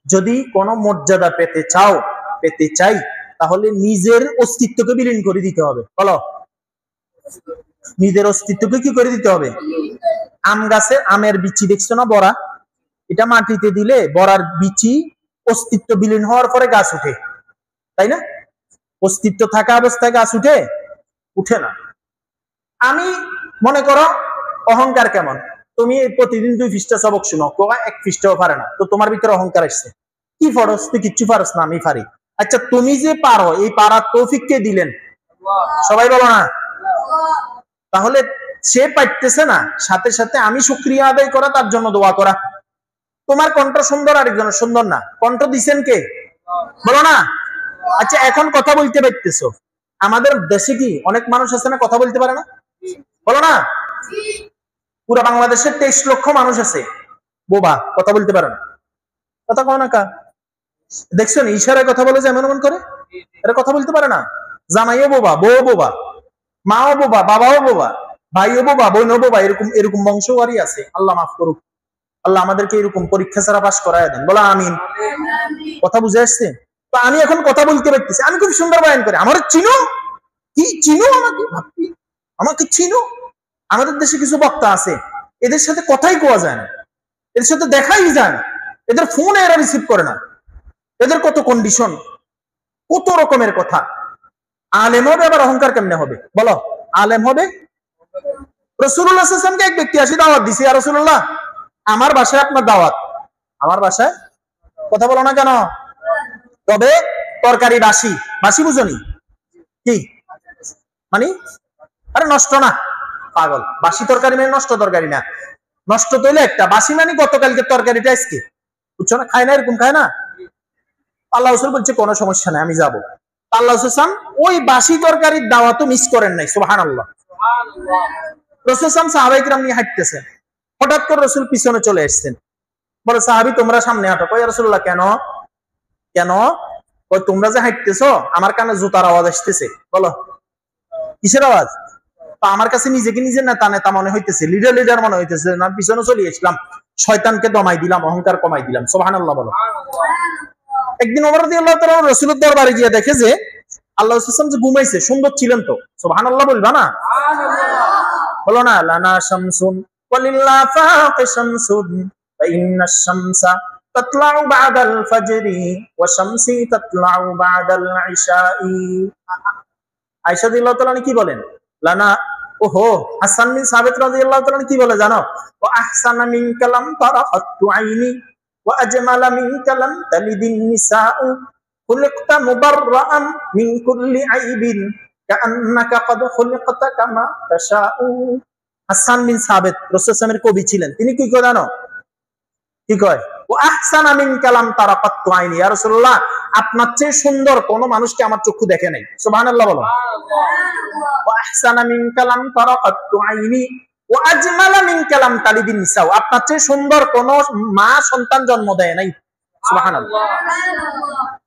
যদি কোনো মর্যাদা পেতে চাই তাহলে নিজের অস্তিত্বকে বিলীন করে দিতে হবে। বলো, নিজের অস্তিত্বকে কি করে দিতে হবে? আম গাছে আমের বিচি দেখছো না, বড়া, এটা মাটিতে দিলে বড়ার বিচি অস্তিত্ব বিলীন হওয়ার পরে গাছ উঠে, তাই না? অস্তিত্ব থাকা অবস্থায় গাছ উঠে না। আমি মনে করো অহংকার কেমন, তুমি প্রতিদিন 2 পৃষ্ঠা সবক শুনো, এক পৃষ্ঠাও পারে না, তো তোমার ভিতরে অহংকার আসছে। কি ফরস? তুই কিচ্ছু পারস না, আমি পারি। আচ্ছা, তুমি যে পারো, এই পারার তৌফিক কে দিলেন? সবাই বলো না। তাহলে সে পাইতেছে না, সাথে সাথে আমি শুকরিয়া আদায় করা, তার জন্য দোয়া করা। তোমার কণ্ঠ সুন্দর, আরেকজনের সুন্দর না, কণ্ঠ দিছেন কে? বলো না। আচ্ছা, এখন কথা বলতে পারতেছো। আমাদের দেশে কি অনেক মানুষ আছে না কথা বলতে পারে না? বলো না। পুরা বাংলাদেশে 23 লক্ষ মানুষ আছে বোবা, কথা বলতে পারে না। কথা কও না কা? দেখছেন ইশারায় কথা বলে যে এমন এমন করে, এরা কথা বলতে পারে না। জামাইও বোবা, বউ বোবা, মাও বোবা, বাবাও বোবা, ভাইও বোবা, বোনও বোবা, এরকম বংশওয়ারি আছে। আল্লাহ মাফ করুক। আল্লাহ আমাদেরকে এরকম পরীক্ষা ছাড়া পাস করায় দেন। বলো আমিন। কথা বুঝে আসছে? তো আমি এখন কথা বলতে পারতেছি, আমি খুব সুন্দর বয়ান করি। আমার চিনো? কি চিনো আমাকে? ভাবছি আমাকে চিনো? আমাদের দেশে কিছু বক্তা আছে, এদের সাথে কথাই কোয়া যায় না, এদের সাথে দেখাই যায় না, এদের ফোন এরা রিসিভ করে না, এদের কত কন্ডিশন, কত রকমের কথা। আলেম হবে আবার অহংকার কেমনে হবে? বলো, আলেম হবে। রাসূলুল্লাহ সাল্লাল্লাহু আলাইহি ওয়াসাল্লামকে এক ব্যক্তি আসি দাওয়াত দিছে, ইয়া রাসূলুল্লাহ, আমার বাসায় আপনার দাওয়াত। আমার বাসায়, কথা বলো না কেন? তবে তরকারি বাসি। বাসি বুঝনি কি মানে? আরে নষ্ট না, পাগল। বাসি তরকারি মানে নষ্ট তরকারি না। নষ্ট তো হইলে একটা, বাসি মানে গতকালকে তরকারিটা আজকে, বুঝছো না? খায় না, এরকম খায় না। আল্লাহ রাসূল বলছে কোনো সমস্যা নাই, আমি যাবো। আল্লাহ রাসূল ওই বাসি তরকারির দাওয়াতও মিস করেন নাই। সুবহানাল্লাহ। রাসূল সাহাবায়ে কিরাম নিয়ে হাঁটতেছেন, হঠাৎ করে রাসূল পিছনে চলে আসছেন। বলে, সাহাবী তোমরা সামনে হাঁটো। কই, ইয়া রাসূলুল্লাহ কেন? কেন? ওই তোমরা যে হাঁটতেছো, আমার কানে জুতার আওয়াজ আসতেছে। বলো, কিসের আওয়াজ? তো আমার কাছে নিজেকে নিজের নেতা মনে হইতেছে, লিডার মনে হইতেছে। না, পিছনে চলে আসলাম, শয়তানকে দমাই দিলাম, অহংকার কমাই দিলাম। সুবহানাল্লাহ বলো। একদিন ওমর রাদিয়াল্লাহু তাআলা রাসূলের দরবারে গিয়ে দেখে যে আল্লাহ রাসূল যে ঘুমাইছে, সুন্দর ছিলেন তো। সুবহানাল্লাহ বলবা না? বলো না। লানা শামসুন ওয়ালিল্লাহ ফাকি শামসুন ফা ইন্নাশ শামসা তাতলাউ বাদাল ফাজরি ওয়া শামসি তাতলাউ বাদাল ইশাই। আয়েশা রাদিয়াল্লাহু তাআলা কি বলেন? লানা, ওহো, হাসান বিন সাবিত রাদিয়াল্লাহু তাআলা কি বলে জানো? ওয়া আহসানা মিন কালাম তারাকাতু আইনি ওয়া আজমালা মিন কালাম তালিদিন নিসাউ খুলিকতা মুবাররাআন মিন কুল্লি আইবিন কাআন্নাকা ক্বাদ খুলিকতা কামা তাশাউ। হাসান বিন সাবিত রাসূল সাল্লাল্লাহু আলাইহি ওয়াসাল্লামের কবি ছিলেন। তিনি কি কয় জানো? কি কয়? ওয়া আহসানা মিন কালাম তারাকাতু আইনি, ইয়া রাসূলুল্লাহ, আপনার চেয়ে সুন্দর কোন মানুষকে আমার চক্ষু দেখে নাই। সুবহানাল্লাহ বলো। ওয়া আহসানা মিন কালাম তারাকাতু আইনি ওয়া আজমালা মিন কালাম তালিদিন নিসাউ, আপনার চেয়ে সুন্দর কোন মা সন্তান জন্ম দেয় নাই। সুবহানাল্লাহ।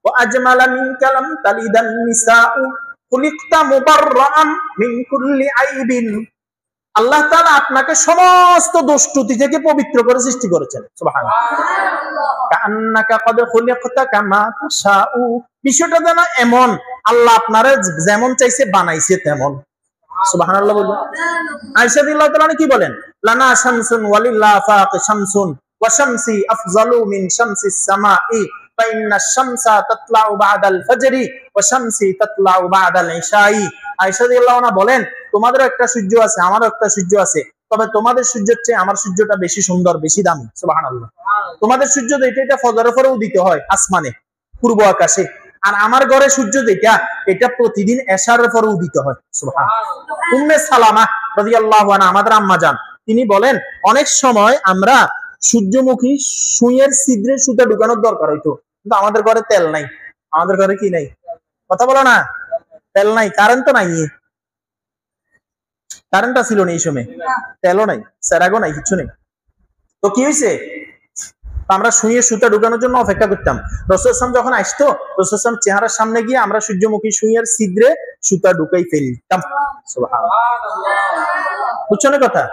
ওয়া আজমালা মিন কালাম তালিদান নিসাউ খুলিকতা মুবাররাআন মিন কুল্লি আইবিন, আল্লাহ তাআলা আপনাকে সমস্ত দোষ ত্রুটি থেকে পবিত্র করে সৃষ্টি করেছেন। সুবহানাল্লাহ। কাআন্নাকা ক্বাদ খুলিকতা কামা তাশাউ, বিষয়টা যেন এমন, আল্লাহ আপনারে যেমন চাইছে বানাইছে তেমন। সুবহানাল্লাহ বলুন। আয়েশা রাদিয়াল্লাহু তাআলা কি বলেন? লানা শামসুন ওয়ালিল্লাহ ফাকি শামসুন ওয়া শামসি আফজালু মিন শামসিস সামাই ফা ইন্নাশ শামসা তাতলাউ বাদাল ফাজরি ওয়া শামসি তাতলাউ বাদাল ইশাই। আয়েশা রাদিয়াল্লাহু আনহা বলেন, তোমাদেরও একটা সূর্য আছে, আমারও একটা সূর্য আছে, তবে তোমাদের সূর্যের চেয়ে আমার সূর্যটা বেশি সুন্দর, বেশি দামি। সুবহানাল্লাহ। তোমাদের সূর্য এটা ফজরের পরে উদিত হয় আসমানে, পূর্ব আকাশে, আর আমার ঘরে সূর্য এটা প্রতিদিন এশারের পরে উদিত হয়। সুবহানাল্লাহ। উম্মে সালামা রাদিয়াল্লাহু আনহা, আমাদের আম্মা জান, তিনি বলেন অনেক সময় আমরা সূর্যমুখী সুইয়ের ছিদ্রে সুতা ঢুকানোর দরকার হইতো, কিন্তু আমাদের ঘরে তেল নাই। আমাদের ঘরে কি নাই? কথা বলো না, তেল নাই, কারেন্ট তো নাই। কারেন্ট ছিল না এই সময়, তেলও নাই, সেরাগও নাই, কিছু নেই। তো কি হয়েছে, আমরা সুইয়ে সুতা ঢুকানোর জন্য অপেক্ষা করতাম। রাসূল সাল্লাল্লাহু আলাইহি ওয়াসাল্লাম যখন আসতো, রাসূল সাল্লাল্লাহু আলাইহি ওয়াসাল্লাম চেহারার সামনে গিয়ে আমরা সূর্যমুখী সুইয়ের ছিদ্রে সুতা ঢুকাই ফেলতাম। সুবহানাল্লাহ, বুঝছো না কথা?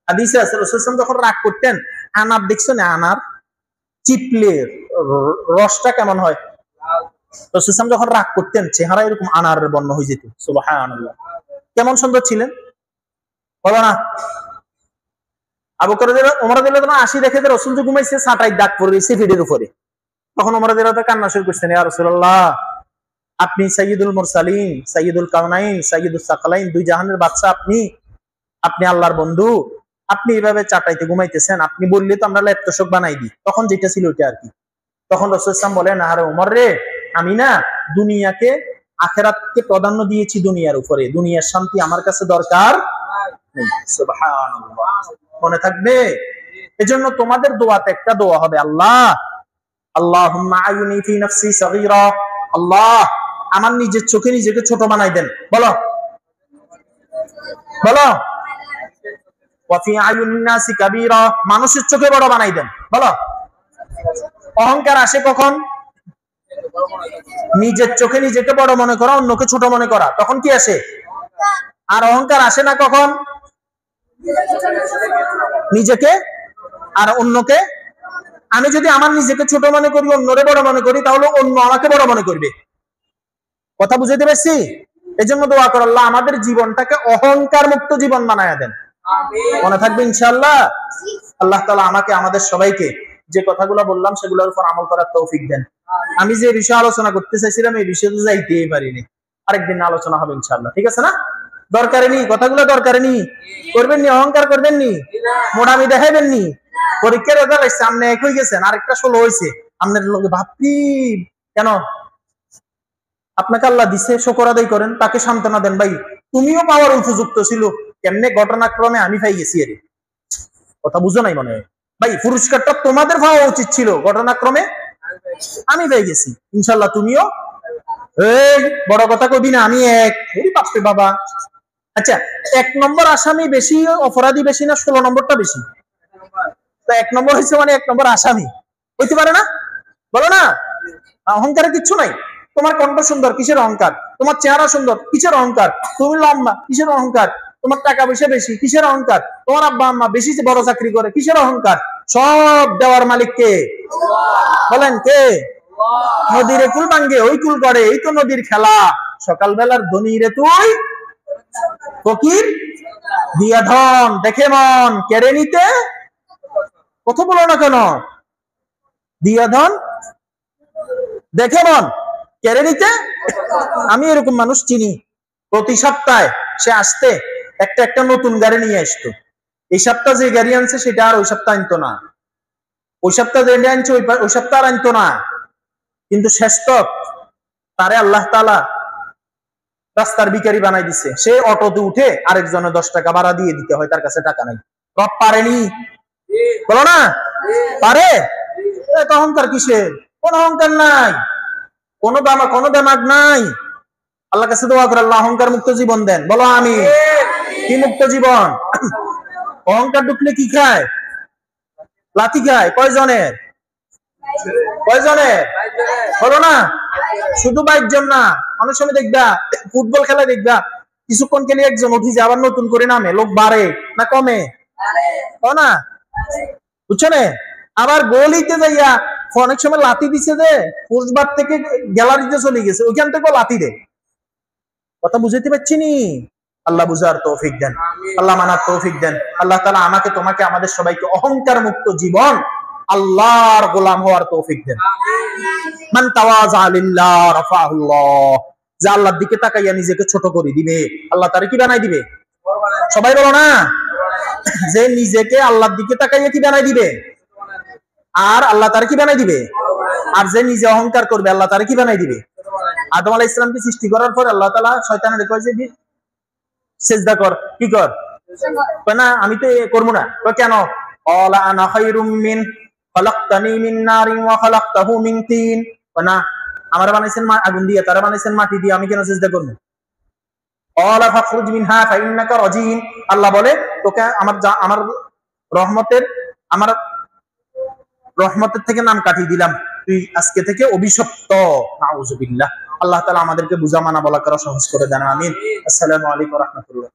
হাদিসে আছে রাসূল সাল্লাল্লাহু আলাইহি ওয়াসাল্লাম যখন রাগ করতেন, আনার দেখছো না, আনার চিপলে রসটা কেমন হয়? রাসূল সাল্লাল্লাহু আলাইহি ওয়াসাল্লাম যখন রাগ করতেন চেহারা এরকম আনার বর্ণ হয়ে যেত। সুবহানাল্লাহ, কেমন সুন্দর ছিলেন বলো না? আবু বকর রাদিয়াল্লাহু ওমর রাদিয়াল্লাহু আনহু আসি দেখে যে রাসূল যে ঘুমাইছে, ছাটাই দাগ পড়ে গেছে ফিটের উপরে। তখন ওমর রাদিয়াল্লাহু আনহু কান্না শুরু করছেন, ইয়া রাসূলুল্লাহ, আপনি সাইয়্যিদুল মুরসালিন, সাইয়্যিদুল কাউনাইন, সাইয়্যিদুস সাকালাইন, দুই জাহানের বাদশা, আপনি আল্লাহর বন্ধু, আপনি এইভাবে চাটাইতে ঘুমাইতেছেন, আপনি বললে তো আমরা লেপ তোশক বানাই দিই। তখন যেটা ছিল ওইটা আর কি। তখন রাসূল সাল্লাল্লাহু আলাইহি ওয়াসাল্লাম বলেন, আরে ওমর রে, আমি না দুনিয়াকে আখিরাতকে প্রাধান্য দিয়েছি দুনিয়ার উপরে, দুনিয়ার শান্তি আমার কাছে দরকার নেই। সুবহানাল্লাহ, মনে থাকবে? এজন্য তোমাদের দোয়াতে একটা দোয়া হবে, আল্লাহ আল্লাহুম্মা আয়ুনি ফি নাফসি সাগীরা, আল্লাহ আমার নিজের চোখে নিজেকে ছোট বানাই দেন। বলো বলো, ওয়া ফি আয়ুনিন নাসি কাবীরা, মানুষের চোখে বড় বানাই দেন। বলো, অহংকার আসে কখন? নিজের চোখে নিজেকে বড় মনে করা, অন্যকে ছোট মনে করা, তখন কি আসে? আর অহংকার আসে না কখন? নিজেকে আর অন্যকে। আমি যদি আমার নিজেকে ছোট মনে করি, অন্যরে বড় মনে করি, তাহলে অন্য আমাকে বড় মনে করবে। কথা বুঝাইতে পারছি? এজন্য দোয়া করো, আল্লাহ আমাদের জীবনটাকে অহংকার মুক্ত জীবন বানায়া দেন। মনে থাকবে ইনশাআল্লাহ। আল্লাহ তাআলা আমাকে, আমাদের সবাইকে যে কথাগুলো বললাম সেগুলোর উপর আমল করার তৌফিক দেন। আমি যে বিষয়ে আলোচনা করতে চাইছিলাম এই বিষয়ে তো যাইতেই পারিনি, আরেকদিন আলোচনা হবে ইনশাআল্লাহ, ঠিক আছে না? দরকারে নি কথাগুলো, দরকারে নি, করবেন নি, অহংকার করবেন নি, মোটামি দেখাইবেন নি। পরীক্ষার রেজাল্ট আসছে, আপনি এক হয়ে গেছেন, আরেকটা 16 হয়েছে, আপনার লোকে ভাবছি কেন? আপনাকে আল্লাহ দিছে, শুকর আদায় করেন, তাকে সান্ত্বনা দেন, ভাই তুমিও পাওয়ার উপযুক্ত ছিল, কেমনে ঘটনাক্রমে আমি পাই গেছি। আরে কথা বুঝো নাই মনে হয় ভাই, পুরস্কারটা তোমাদের পাওয়া উচিত ছিল, ঘটনাক্রমে আমি পেয়ে গেছি। ইনশাআল্লাহ তুমিও। এই বড় কথা কবি না, আমি এক বাপরে বাবা। আচ্ছা, 1 নম্বর আসামি বেশি, অপরাধী বেশি, না 16 নম্বরটা বেশি? তো 1 নম্বর হয়েছে মানে 1 নম্বর আসামি হইতে পারে না? বলো না, অহংকারে কিচ্ছু নাই। তোমার কণ্ঠ সুন্দর, কিসের অহংকার? তোমার চেহারা সুন্দর, কিসের অহংকার? তুমি লম্বা, কিসের অহংকার? তোমার টাকা পয়সা বেশি, কিসের অহংকার? তোমার আব্বা আম্মা বেশি বড় চাকরি করে, কিসের অহংকার? সব দেওয়ার মালিক কে? বলেন কে? নদীর কুল ভাঙ্গে ওই কুল করে, এই তো নদীর খেলা। সকালবেলার ধনী রে তুই ফকির, দিয়া ধন দেখে মন কেড়ে নিতে। কথা বলো না কেন? দিয়া ধন দেখে মন কেড়ে নিতে। আমি এরকম মানুষ চিনি, প্রতি সপ্তাহে সে আসতে একটা একটা নতুন গাড়ি নিয়ে আসতো। এই সপ্তাহ যে গাড়ি আনছে সেটা আর ওই সপ্তাহ আনতো না, ওই সপ্তাহ যে আনছে ওই সপ্তাহ আর আনতো না। কিন্তু শেষ তক তারে আল্লাহ তাআলা রাস্তার ভিখারি বানাই দিছে। সে অটোতে উঠে আরেকজনের 10 টাকা ভাড়া দিয়ে দিতে হয়, তার কাছে টাকা নাই। রব পারেনি? বলো না, পারে? অহংকার কিসের? কোন অহংকার নাই, কোনো দেমাগ নাই। আল্লাহ কাছে দোয়া করে, আল্লাহ অহংকার মুক্ত জীবন দেন। বলো আমি কি মুক্ত জীবন? অহংকার ঢুকলে কি খায়? লাথি খায়। কয়জনের? কয়জনের? বলো না, শুধু 22 জন না। অনেক সময় দেখবা ফুটবল খেলা, দেখবা কিছুক্ষণ খেলে একজন উঠি যায়, আবার নতুন করে নামে, লোক বাড়ে না কমে? না, বুঝছো না? আবার গোলিতে যাইয়া অনেক সময় লাথি দিছে যে পোস্টবার থেকে গ্যালারিতে চলে গেছে, ওইখান থেকে লাথি দেয়। কথা বুঝাইতে পারছি নি? আল্লাহ বুঝার তৌফিক দেন, আল্লাহ মানার তৌফিক দেন। আল্লাহ তাআলা আমাকে, তোমাকে, আমাদের সবাইকে অহংকার মুক্ত জীবন, আল্লাহর গোলাম হওয়ার তৌফিক দেন। মান তাওয়াযা লিল্লাহ রাফাহুল্লাহ, যে আল্লাহর দিকে তাকাইয়া নিজেকে ছোট করে দিবে, আল্লাহ তারে কি বানাই দিবে? সবাই বলো না, যে নিজেকে আল্লাহর দিকে তাকাইয়া কি বানাই দিবে? আর আল্লাহ তারে কি বানাই দিবে? আর যে নিজে অহংকার করবে, আল্লাহ তারে কি বানাই দিবে? আদম আলাইহিস সালামকে সৃষ্টি করার পর আল্লাহ তাআলা শয়তানের কয় যে সিজদা কর, কি কর? না আমি তো করবো না। কেন? ক্বালা আনা খায়রুম মিন খালাকতানি মিন নারিন ওয়া খালাকতাহু মিন তিন। না আমার বানাইছেন আগুন দিয়ে, তারা বানাইছেন মাটি দিয়ে, আমি কেন সিজদা করব? ক্বালা ফাখরুজ মিনহা ফাইন্নাকা রাজিম। আল্লাহ বলে তোকে আমার রহমতের আমার রহমতের থেকে নাম কাটিয়ে দিলাম, তুই আজকে থেকে অভিশপ্ত। নাউযুবিল্লাহ। আল্লাহ তাআলা আমাদেরকে বুঝা মানা বলা করা সহজ করে দেন। আমিন। আসসালামু আলাইকুম ওয়া রাহমাতুল্লাহ।